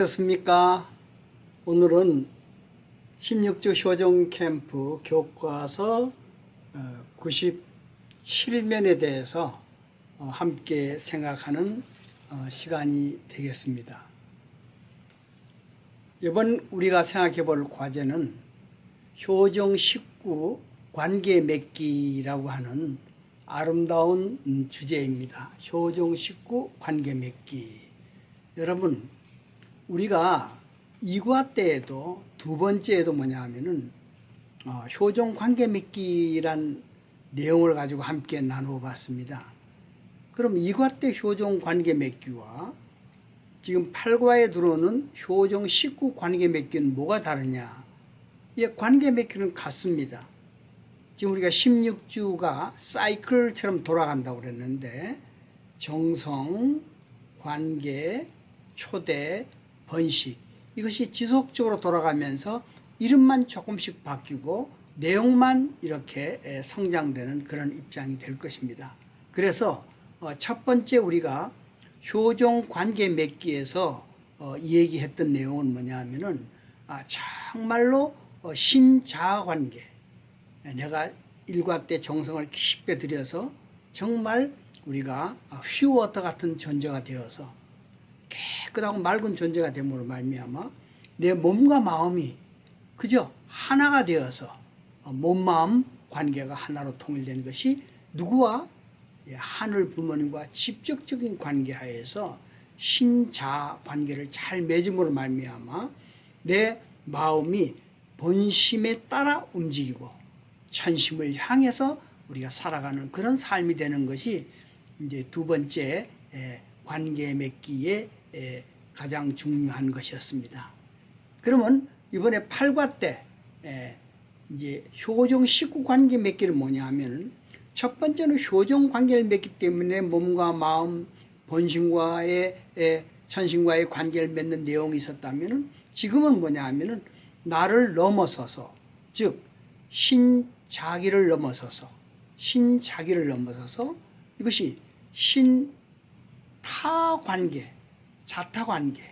안녕하십니까. 오늘은 16주 효정 캠프 교과서 97면에 대해서 함께 생각하는 시간이 되겠습니다. 이번 우리가 생각해 볼 과제는 효정 19 관계 맺기라고 하는 아름다운 주제입니다. 효정 19 관계 맺기. 여러분, 우리가 2과 때에도 두 번째에도 뭐냐 하면은 효정 관계 맺기란 내용을 가지고 함께 나누어 봤습니다. 그럼 2과 때 효정 관계 맺기와 지금 8과에 들어오는 효정 19 관계 맺기는 뭐가 다르냐? 이 관계 맺기는 같습니다. 지금 우리가 16주가 사이클처럼 돌아간다고 그랬는데 정성, 관계, 초대, 번식, 이것이 지속적으로 돌아가면서 이름만 조금씩 바뀌고 내용만 이렇게 성장되는 그런 입장이 될 것입니다. 그래서 첫 번째 우리가 효정 관계 맺기에서 얘기했던 내용은 뭐냐 하면은 정말로 신자아 관계, 내가 일과 때 정성을 깊게 들여서 정말 우리가 퓨어워터 같은 존재가 되어서 깨끗하고 맑은 존재가 됨으로 말미암아 내 몸과 마음이 그저 하나가 되어서 몸, 마음 관계가 하나로 통일되는 것이 누구와 하늘 부모님과 직접적인 관계하에서 신자 관계를 잘 맺음으로 말미암아 내 마음이 본심에 따라 움직이고 천심을 향해서 우리가 살아가는 그런 삶이 되는 것이 이제 두 번째 관계 맺기의 가장 중요한 것이었습니다. 그러면 이번에 8과 때 이제 효정 19 관계 맺기는 뭐냐 하면 첫 번째는 효정 관계를 맺기 때문에 몸과 마음, 본심과의 천심과의 관계를 맺는 내용이 있었다면 지금은 뭐냐 하면은 나를 넘어서서, 즉 신자기를 넘어서서 이것이 신타 관계, 자타 관계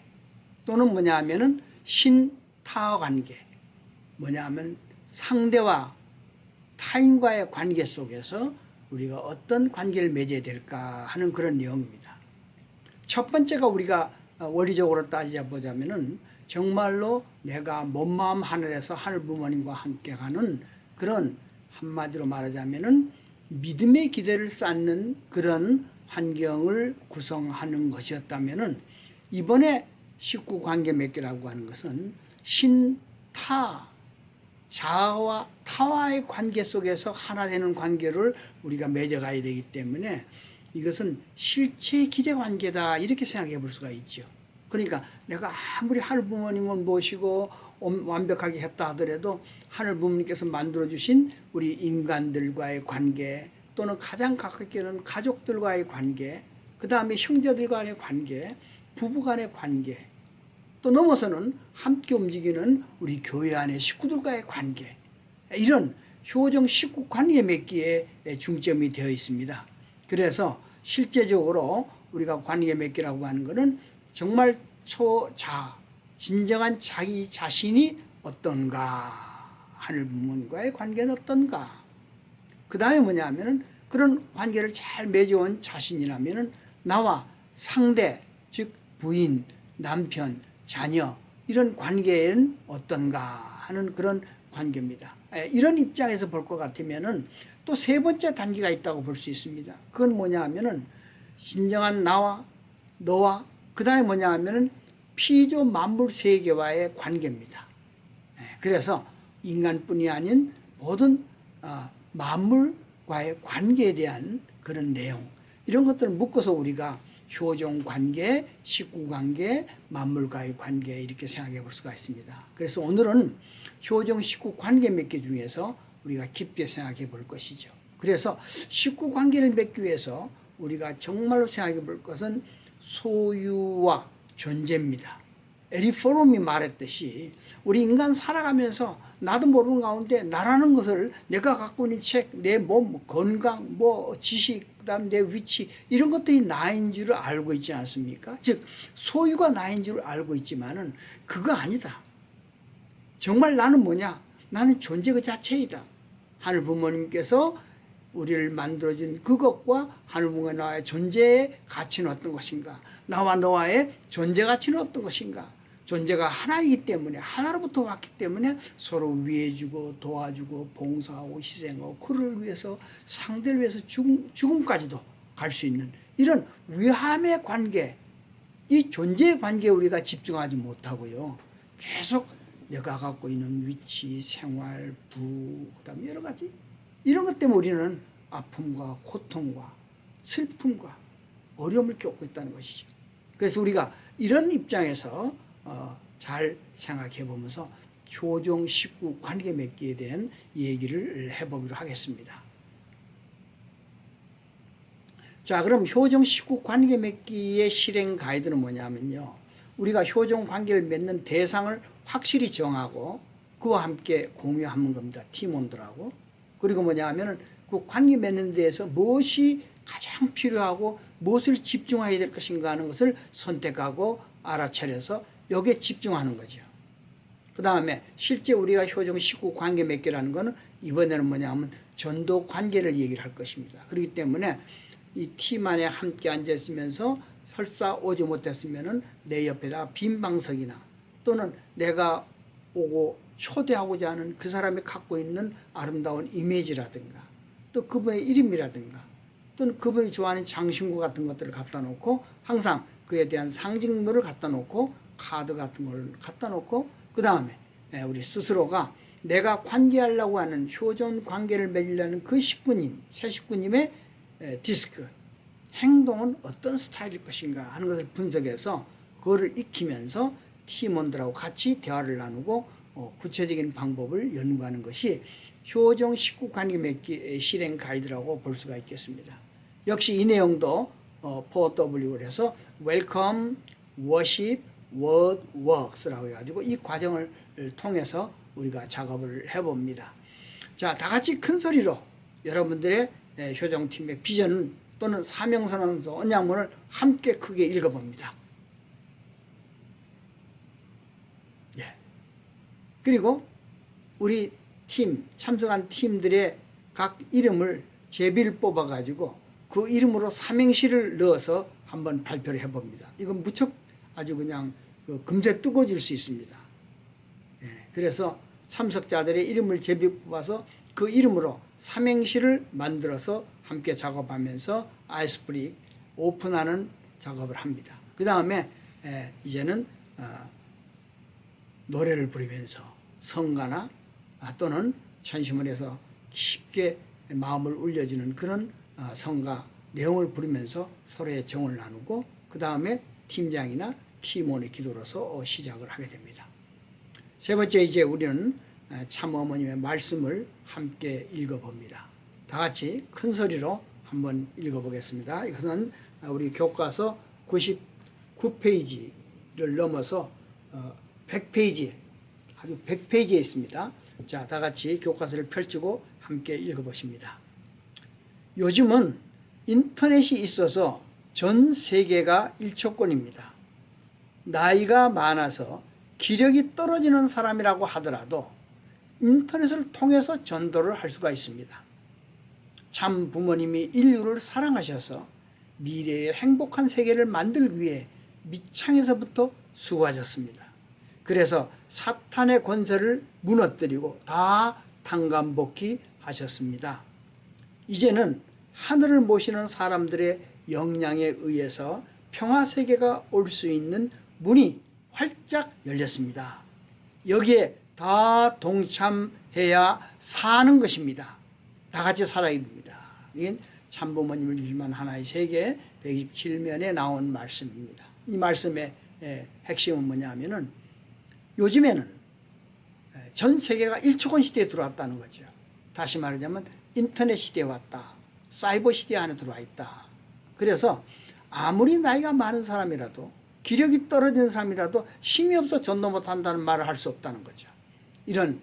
또는 뭐냐 하면은 신타 관계, 뭐냐 하면 상대와 타인과의 관계 속에서 우리가 어떤 관계를 맺어야 될까 하는 그런 내용입니다. 첫 번째가 우리가 원리적으로 따지자보자면은 정말로 내가 몸, 마음 하늘에서 하늘 부모님과 함께 가는 그런, 한마디로 말하자면은 믿음의 기대를 쌓는 그런 환경을 구성하는 것이었다면은 이번에 19 관계 맺기라고 하는 것은 신타, 자아와 타와의 관계 속에서 하나 되는 관계를 우리가 맺어가야 되기 때문에 이것은 실체 기대 관계다, 이렇게 생각해 볼 수가 있죠. 그러니까 내가 아무리 하늘 부모님을 모시고 완벽하게 했다 하더라도 하늘 부모님께서 만들어주신 우리 인간들과의 관계, 또는 가장 가깝게는 가족들과의 관계, 그 다음에 형제들과의 관계, 부부 간의 관계, 또 넘어서는 함께 움직이는 우리 교회 안의 식구들과의 관계, 이런 효정 19 관계 맺기에 중점이 되어 있습니다. 그래서 실제적으로 우리가 관계 맺기라고 하는 것은 정말 진정한 자기 자신이 어떤가, 하늘 부모님과의 관계는 어떤가, 그 다음에 뭐냐 하면은 그런 관계를 잘 맺어온 자신이라면은 나와 상대, 즉 부인, 남편, 자녀, 이런 관계는 어떤가 하는 그런 관계입니다. 이런 입장에서 볼 것 같으면은 또 세 번째 단계가 있다고 볼 수 있습니다. 그건 뭐냐 하면은 진정한 나와 너와, 그 다음에 뭐냐 하면은 피조 만물 세계와의 관계입니다. 그래서 인간뿐이 아닌 모든 만물과의 관계에 대한 그런 내용, 이런 것들을 묶어서 우리가 효정 관계, 식구 관계, 만물과의 관계, 이렇게 생각해 볼 수가 있습니다. 그래서 오늘은 효정 식구 관계 맺기 중에서 우리가 깊게 생각해 볼 것이죠. 그래서 식구 관계를 맺기 위해서 우리가 정말로 생각해 볼 것은 소유와 존재입니다. 에리 프롬이 말했듯이 우리 인간 살아가면서 나도 모르는 가운데 나라는 것을 내가 갖고 있는 책, 내 몸, 건강, 지식, 그다음 내 위치 이런 것들이 나인 줄 알고 있지 않습니까? 즉 소유가 나인 줄 알고 있지만은 그거 아니다. 정말 나는 뭐냐? 나는 존재 그 자체이다. 하늘 부모님께서 우리를 만들어준 그것과 하늘 부모님 나와의 존재의 가치는 어떤 것인가? 나와 너와의 존재 가치는 어떤 것인가? 존재가 하나이기 때문에 하나로부터 왔기 때문에 서로 위해주고 도와주고 봉사하고 희생하고 그를 위해서 상대를 위해서 죽음까지도 갈 수 있는 이런 위함의 관계, 이 존재의 관계에 우리가 집중하지 못하고요. 계속 내가 갖고 있는 위치, 생활, 그다음 여러 가지 이런 것 때문에 우리는 아픔과 고통과 슬픔과 어려움을 겪고 있다는 것이죠. 그래서 우리가 이런 입장에서 잘 생각해 보면서 효종 식구 관계 맺기에 대한 얘기를 해보기로 하겠습니다. 자, 그럼 효종 식구 관계 맺기의 실행 가이드는 뭐냐면요. 우리가 효종 관계를 맺는 대상을 확실히 정하고 그와 함께 공유하는 겁니다. 팀원들하고. 그리고 뭐냐면은 그 관계 맺는 데에서 무엇이 가장 필요하고 무엇을 집중해야 될 것인가 하는 것을 선택하고 알아차려서 여기에 집중하는 거죠. 그 다음에 실제 우리가 효종 식구 관계 맺기라는 것은 이번에는 뭐냐면 전도 관계를 얘기를 할 것입니다. 그렇기 때문에 이 팀 안에 함께 앉아있으면서 설사 오지 못했으면은 내 옆에다 빈 방석이나 또는 내가 오고 초대하고자 하는 그 사람이 갖고 있는 아름다운 이미지라든가 또 그분의 이름이라든가 또는 그분이 좋아하는 장신구 같은 것들을 갖다 놓고 항상 그에 대한 상징물을 갖다 놓고 카드 같은 걸 갖다 놓고 그 다음에 우리 스스로가 내가 관계하려고 하는 효존 관계를 맺으려는 그 식구님, 새 식구님의 디스크, 행동은 어떤 스타일일 것인가 하는 것을 분석해서 그거를 익히면서 팀원들하고 같이 대화를 나누고 구체적인 방법을 연구하는 것이 효종 식구 관계 맺기 실행 가이드라고 볼 수가 있겠습니다. 역시 이 내용도 4W를 해서 Welcome, Worship, Word, Works라고 해가지고 이 과정을 통해서 우리가 작업을 해봅니다. 자, 다 같이 큰 소리로 여러분들의 효종팀의 비전 또는 사명선언서 언약문을 함께 크게 읽어봅니다. 예. 그리고 우리 팀, 참석한 팀들의 각 이름을 제비를 뽑아가지고 그 이름으로 삼행시를 넣어서 한번 발표를 해봅니다. 이건 무척 아주 그냥 금세 뜨거워질 수 있습니다. 예. 그래서 참석자들의 이름을 제비 뽑아서 그 이름으로 삼행시를 만들어서 함께 작업하면서 아이스브릭 오픈하는 작업을 합니다. 그 다음에 이제는 노래를 부르면서 성가나 또는 천시문에서 깊게 마음을 울려지는 그런 성가 내용을 부르면서 서로의 정을 나누고 그 다음에 팀장이나 팀원의 기도로서 시작을 하게 됩니다. 세 번째 이제 우리는 참어머님의 말씀을 함께 읽어봅니다. 다 같이 큰 소리로 한번 읽어보겠습니다. 이것은 우리 교과서 99페이지를 넘어서 100페이지, 아주 100페이지에 있습니다. 자, 다 같이 교과서를 펼치고 함께 읽어보십니다. 요즘은 인터넷이 있어서 전 세계가 일초권입니다. 나이가 많아서 기력이 떨어지는 사람이라고 하더라도 인터넷을 통해서 전도를 할 수가 있습니다. 참 부모님이 인류를 사랑하셔서 미래의 행복한 세계를 만들기 위해 밑창에서부터 수고하셨습니다. 그래서 사탄의 권세를 무너뜨리고 다 당간복귀 하셨습니다. 이제는 하늘을 모시는 사람들의 역량에 의해서 평화세계가 올 수 있는 문이 활짝 열렸습니다. 여기에 다 동참해야 사는 것입니다. 다 같이 살아야 됩니다. 이건 참부모님을 주시면 하나의 세계 127면에 나온 말씀입니다. 이 말씀의 핵심은 뭐냐면은 요즘에는 전 세계가 일초권 시대에 들어왔다는 거죠. 다시 말하자면 인터넷 시대에 왔다. 사이버 시대 안에 들어와 있다. 그래서 아무리 나이가 많은 사람이라도 기력이 떨어진 사람이라도 힘이 없어 전도 못한다는 말을 할 수 없다는 거죠. 이런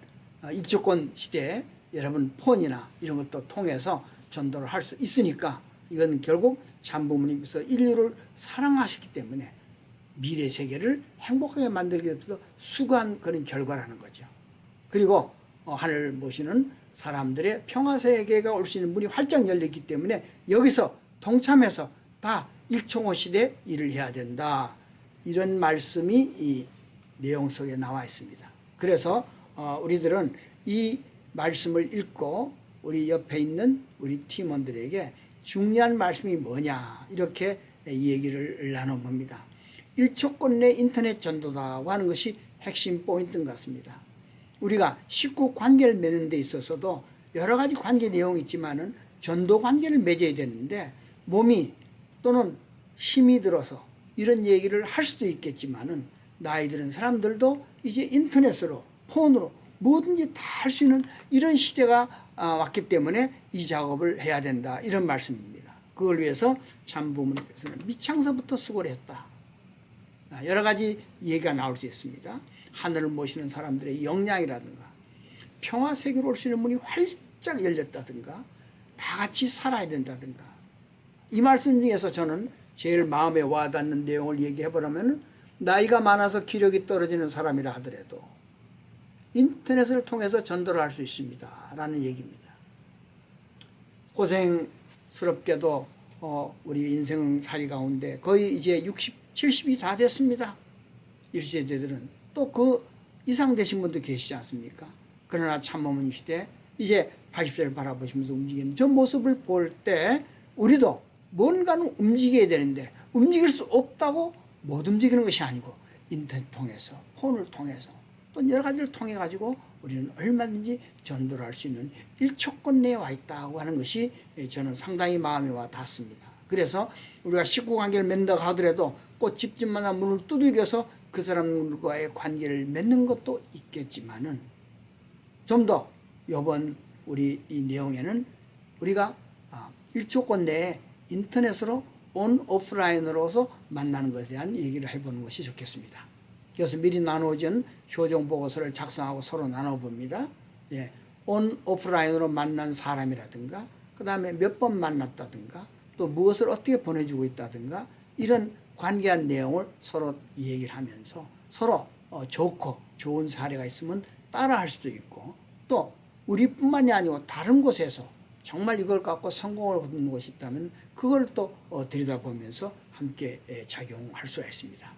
일조권 시대에 여러분 폰이나 이런 것도 통해서 전도를 할 수 있으니까 이건 결국 참부모님께서 인류를 사랑하셨기 때문에 미래 세계를 행복하게 만들기 위해서 수고한 그런 결과라는 거죠. 그리고 하늘 모시는 사람들의 평화 세계가 올 수 있는 문이 활짝 열렸기 때문에 여기서 동참해서 다 일총호 시대 일을 해야 된다. 이런 말씀이 이 내용 속에 나와 있습니다. 그래서 우리들은 이 말씀을 읽고 우리 옆에 있는 우리 팀원들에게 중요한 말씀이 뭐냐 이렇게 이 얘기를 나눠봅니다. 일초권 내 인터넷 전도다고 하는 것이 핵심 포인트인 것 같습니다. 우리가 식구 관계를 맺는 데 있어서도 여러 가지 관계 내용이 있지만은 전도 관계를 맺어야 되는데 몸이 또는 힘이 들어서 이런 얘기를 할 수도 있겠지만은 나이 드는 사람들도 이제 인터넷으로 폰으로 뭐든지 다 할 수 있는 이런 시대가 왔기 때문에 이 작업을 해야 된다 이런 말씀입니다. 그걸 위해서 참부모님께서는 미창서부터 수고를 했다. 여러 가지 얘기가 나올 수 있습니다. 하늘을 모시는 사람들의 역량이라든가 평화 세계로 올 수 있는 문이 활짝 열렸다든가 다 같이 살아야 된다든가 이 말씀 중에서 저는 제일 마음에 와닿는 내용을 얘기해보라면 나이가 많아서 기력이 떨어지는 사람이라 하더라도 인터넷을 통해서 전도를 할 수 있습니다 라는 얘기입니다. 고생스럽게도 우리 인생살이 가운데 거의 이제 60, 70이 다 됐습니다. 1세대들은 또 그 이상 되신 분도 계시지 않습니까? 그러나 참어머니 시대 이제 80세를 바라보시면서 움직이는 저 모습을 볼 때 우리도 뭔가는 움직여야 되는데 움직일 수 없다고 못 움직이는 것이 아니고 인터넷 통해서 폰을 통해서 또 여러 가지를 통해 가지고 우리는 얼마든지 전도를 할 수 있는 일초권 내에 와 있다고 하는 것이 저는 상당히 마음에 와 닿습니다. 그래서 우리가 식구관계를 맺는다고 하더라도 꼭 집집마다 문을 두들겨서 그 사람과의 관계를 맺는 것도 있겠지만은 좀 더 이번 우리 이 내용에는 우리가 일초권 내에 인터넷으로 온 오프라인으로서 만나는 것에 대한 얘기를 해보는 것이 좋겠습니다. 그래서 미리 나누어진 효정 보고서를 작성하고 서로 나눠봅니다. 예, 온 오프라인으로 만난 사람이라든가 그 다음에 몇 번 만났다든가 또 무엇을 어떻게 보내주고 있다든가 이런 관계한 내용을 서로 얘기를 하면서 서로 좋고 좋은 사례가 있으면 따라할 수도 있고 또 우리뿐만이 아니고 다른 곳에서 정말 이걸 갖고 성공을 거둔 것이 있다면 그걸 또 들여다보면서 함께 작용할 수가 있습니다.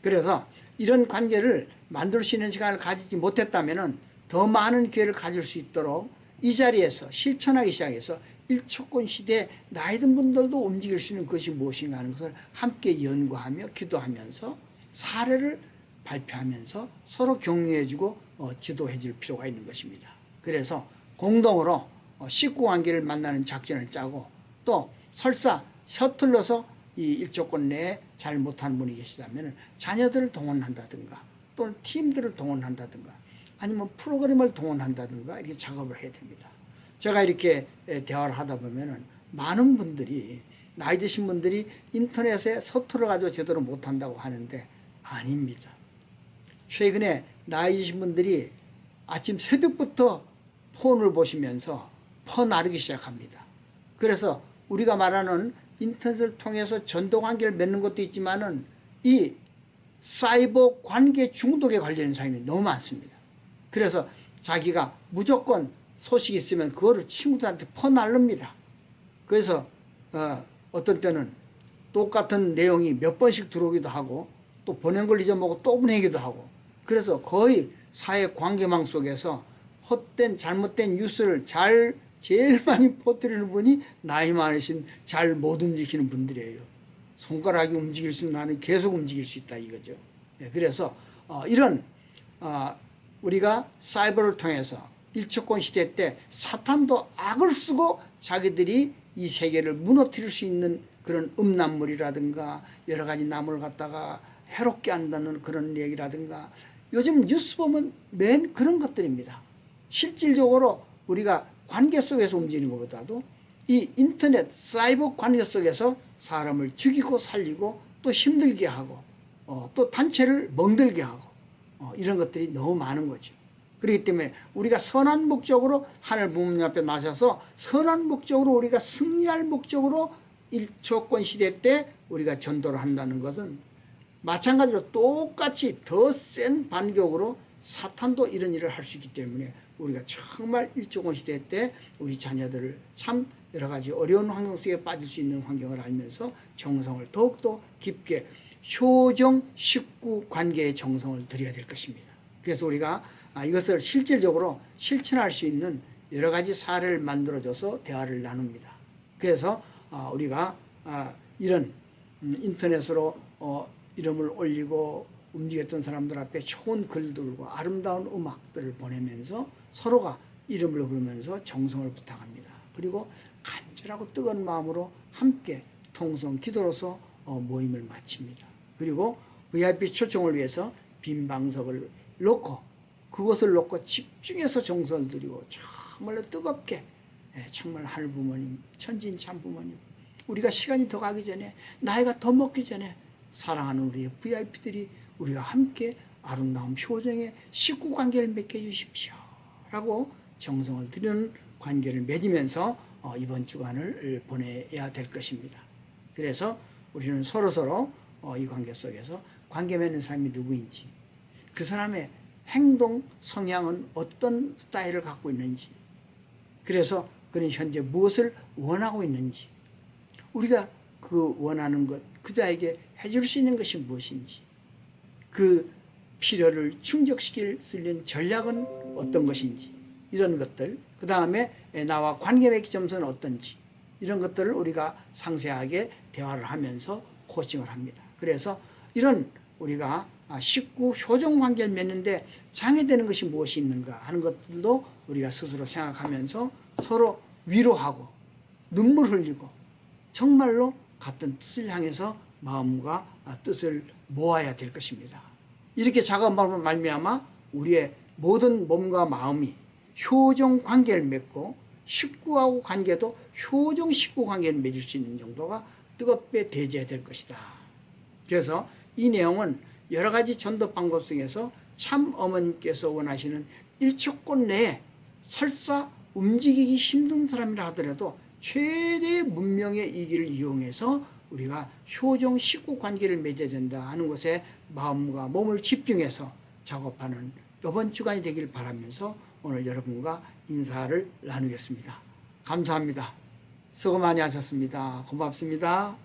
그래서 이런 관계를 만들 수 있는 시간을 가지지 못했다면 더 많은 기회를 가질 수 있도록 이 자리에서 실천하기 시작해서 일초권 시대에 나이 든 분들도 움직일 수 있는 것이 무엇인가 하는 것을 함께 연구하며 기도하면서 사례를 발표하면서 서로 격려해주고 지도해줄 필요가 있는 것입니다. 그래서 공동으로 식구관계를 만나는 작전을 짜고 또 설사 셔틀러서 이 일조권 내에 잘 못하는 분이 계시다면 자녀들을 동원한다든가 또는 팀들을 동원한다든가 아니면 프로그램을 동원한다든가 이렇게 작업을 해야 됩니다. 제가 이렇게 대화를 하다 보면은 많은 분들이 나이 드신 분들이 인터넷에 서툴러 가지고 제대로 못한다고 하는데 아닙니다. 최근에 나이 드신 분들이 아침 새벽부터 폰을 보시면서 퍼나르기 시작합니다. 그래서 우리가 말하는 인터넷을 통해서 전도 관계를 맺는 것도 있지만은 이 사이버 관계 중독에 관련된 사람이 너무 많습니다. 그래서 자기가 무조건 소식이 있으면 그거를 친구들한테 퍼날릅니다. 그래서 어떤 때는 똑같은 내용이 몇 번씩 들어오기도 하고 또 보낸 걸 잊어먹고 또 보내기도 하고 그래서 거의 사회 관계망 속에서 헛된 잘못된 뉴스를 제일 많이 퍼뜨리는 분이 나이 많으신 잘 못 움직이는 분들이에요. 손가락이 움직일 수 있는 한은 계속 움직일 수 있다 이거죠. 그래서 이런 우리가 사이버를 통해서 일초권 시대 때 사탄도 악을 쓰고 자기들이 이 세계를 무너뜨릴 수 있는 그런 음란물이라든가 여러 가지 남을 갖다가 해롭게 한다는 그런 얘기라든가 요즘 뉴스 보면 맨 그런 것들입니다. 실질적으로 우리가 관계 속에서 움직이는 것보다도 이 인터넷 사이버 관계 속에서 사람을 죽이고 살리고 또 힘들게 하고 또 단체를 멍들게 하고 이런 것들이 너무 많은 거죠. 그렇기 때문에 우리가 선한 목적으로 하늘 부모님 앞에 나서서 선한 목적으로 우리가 승리할 목적으로 일초권 시대 때 우리가 전도를 한다는 것은 마찬가지로 똑같이 더 센 반격으로 사탄도 이런 일을 할 수 있기 때문에 우리가 정말 일초권 시대 때 우리 자녀들을 참 여러 가지 어려운 환경 속에 빠질 수 있는 환경을 알면서 정성을 더욱더 깊게 효정 식구 관계의 정성을 들여야 될 것입니다. 그래서 우리가 이것을 실질적으로 실천할 수 있는 여러 가지 사례를 만들어줘서 대화를 나눕니다. 그래서 우리가 이런 인터넷으로 이름을 올리고 움직였던 사람들 앞에 좋은 글들과 아름다운 음악들을 보내면서 서로가 이름을 부르면서 정성을 부탁합니다. 그리고 간절하고 뜨거운 마음으로 함께 통성 기도로서 모임을 마칩니다. 그리고 VIP 초청을 위해서 빈 방석을 놓고 그것을 놓고 집중해서 정성을 드리고 정말로 뜨겁게 정말 하늘 부모님, 천지인 참 부모님, 우리가 시간이 더 가기 전에 나이가 더 먹기 전에 사랑하는 우리의 VIP들이 우리가 함께 아름다운 효정의 식구 관계를 맺게 해주십시오 라고 정성을 드리는 관계를 맺으면서 이번 주간을 보내야 될 것입니다. 그래서 우리는 서로서로 이 관계 속에서 관계 맺는 사람이 누구인지, 그 사람의 행동 성향은 어떤 스타일을 갖고 있는지, 그래서 그는 현재 무엇을 원하고 있는지, 우리가 그 원하는 것, 그자에게 해줄 수 있는 것이 무엇인지, 그 필요를 충족시킬 수 있는 전략은 어떤 것인지, 이런 것들, 그 다음에 나와 관계 맺기 점수는 어떤지, 이런 것들을 우리가 상세하게 대화를 하면서 코칭을 합니다. 그래서 이런 우리가 식구 효정 관계를 맺는데 장애되는 것이 무엇이 있는가 하는 것들도 우리가 스스로 생각하면서 서로 위로하고 눈물 흘리고 정말로 같은 뜻을 향해서 마음과 뜻을 모아야 될 것입니다. 이렇게 작업함으로 말미암아 우리의 모든 몸과 마음이 효정 관계를 맺고 식구하고 관계도 효정 식구 관계를 맺을 수 있는 정도가 뜨겁게 대제해야 될 것이다. 그래서 이 내용은 여러 가지 전도 방법 중에서 참 어머님께서 원하시는 1초권 내에 설사 움직이기 힘든 사람이라 하더라도 최대의 문명의 이기를 이용해서 우리가 효정 식구 관계를 맺어야 된다 하는 것에 마음과 몸을 집중해서 작업하는 이번 주간이 되길 바라면서 오늘 여러분과 인사를 나누겠습니다. 감사합니다. 수고 많이 하셨습니다. 고맙습니다.